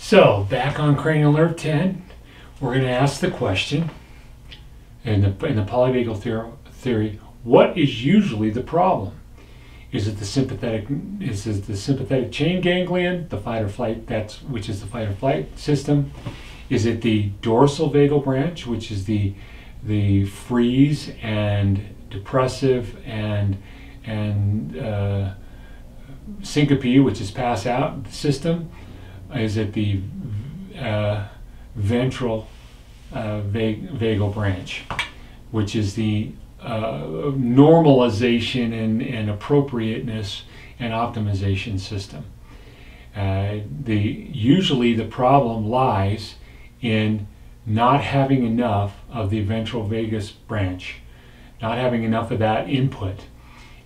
So, back on cranial nerve 10, we're going to ask the question in the polyvagal theory, what is usually the problem? Is it the sympathetic chain ganglion, the fight or flight, which is the fight or flight system? Is it the dorsal vagal branch, which is the freeze and depressive and syncope, which is pass out system? Is it the ventral vagal branch, which is the normalization and appropriateness and optimization system? Usually the problem lies in not having enough of the ventral vagus branch, not having enough of that input.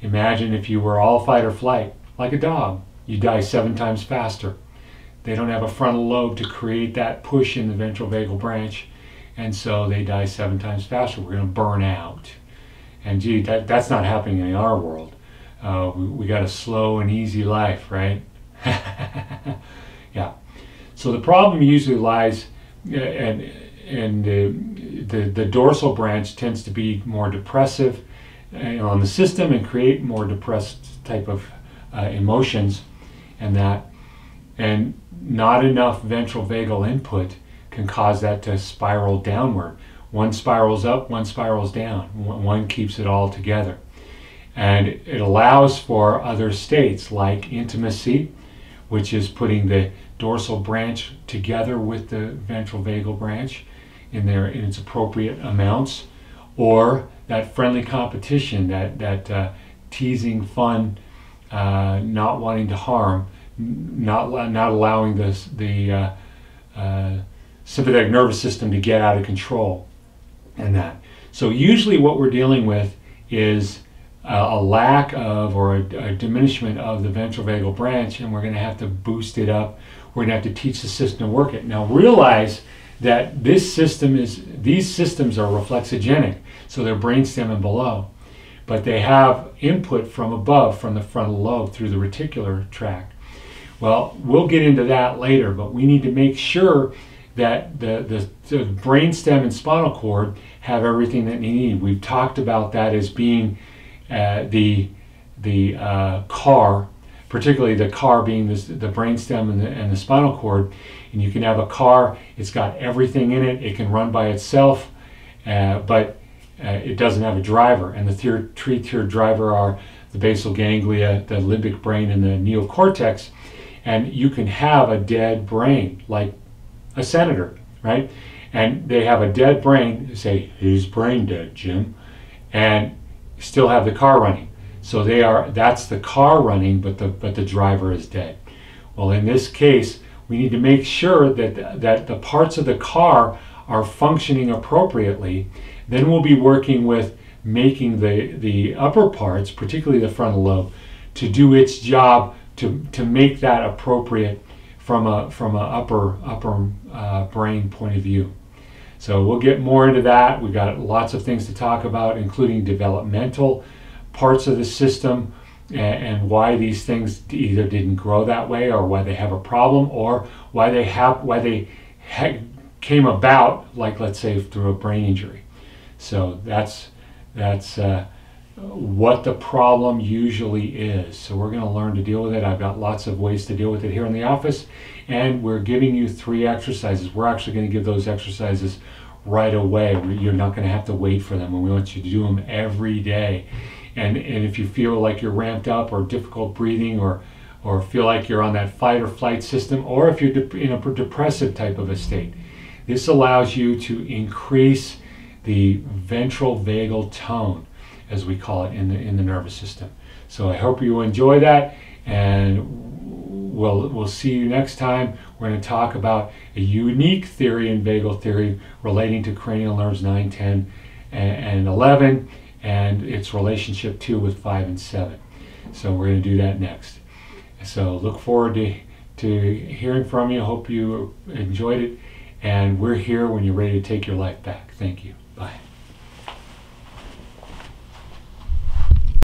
Imagine if you were all fight or flight, like a dog, you die 7 times faster. They don't have a frontal lobe to create that push in the ventral vagal branch, and so they die 7 times faster. We're going to burn out. And gee, that's not happening in our world. We got a slow and easy life, right? Yeah. So the problem usually lies, and the dorsal branch tends to be more depressive on the system and create more depressed type of emotions, and not enough ventral vagal input can cause that to spiral downward. One spirals up, one spirals down. One keeps it all together. And it allows for other states like intimacy, which is putting the dorsal branch together with the ventral vagal branch in its appropriate amounts, or that friendly competition, that teasing fun, not wanting to harm, not allowing the sympathetic nervous system to get out of control, and that. So usually what we're dealing with is a lack of, or a diminishment of the ventral vagal branch, and we're going to have to boost it up. We're going to have to teach the system to work it. Now realize that these systems are reflexogenic, so they're brainstem and below, but they have input from above, from the frontal lobe through the reticular tract. Well, we'll get into that later, but we need to make sure that the brainstem and spinal cord have everything that they need. We've talked about that as being the car, particularly the car being the brainstem and the spinal cord. And you can have a car, it's got everything in it, it can run by itself, but it doesn't have a driver. And the three-tiered driver are the basal ganglia, the limbic brain, and the neocortex. And you can have a dead brain, like a senator, right? And they have a dead brain, say, his brain dead, Jim, and still have the car running. So that's the car running, but the driver is dead. Well, in this case, we need to make sure that the parts of the car are functioning appropriately. Then we'll be working with making the upper parts, particularly the frontal lobe, to do its job to make that appropriate from a upper brain point of view. So we'll get more into that. We've got lots of things to talk about, including developmental parts of the system, and why these things either didn't grow that way, or why they have a problem, or why they came about, like, let's say, through a brain injury. So that's what the problem usually is. So we're going to learn to deal with it. I've got lots of ways to deal with it here in the office, and we're giving you 3 exercises. We're actually going to give those exercises right away. You're not going to have to wait for them, and we want you to do them every day. And if you feel like you're ramped up, or difficult breathing, or feel like you're on that fight or flight system, or if you're in a depressive type of a state, this allows you to increase the ventral vagal tone, as we call it in the nervous system. So I hope you enjoy that, and we'll see you next time. We're going to talk about a unique theory in vagal theory relating to cranial nerves 9, 10, and 11, and its relationship too with 5 and 7. So we're going to do that next. So look forward to hearing from you. Hope you enjoyed it, and we're here when you're ready to take your life back. Thank you. Bye.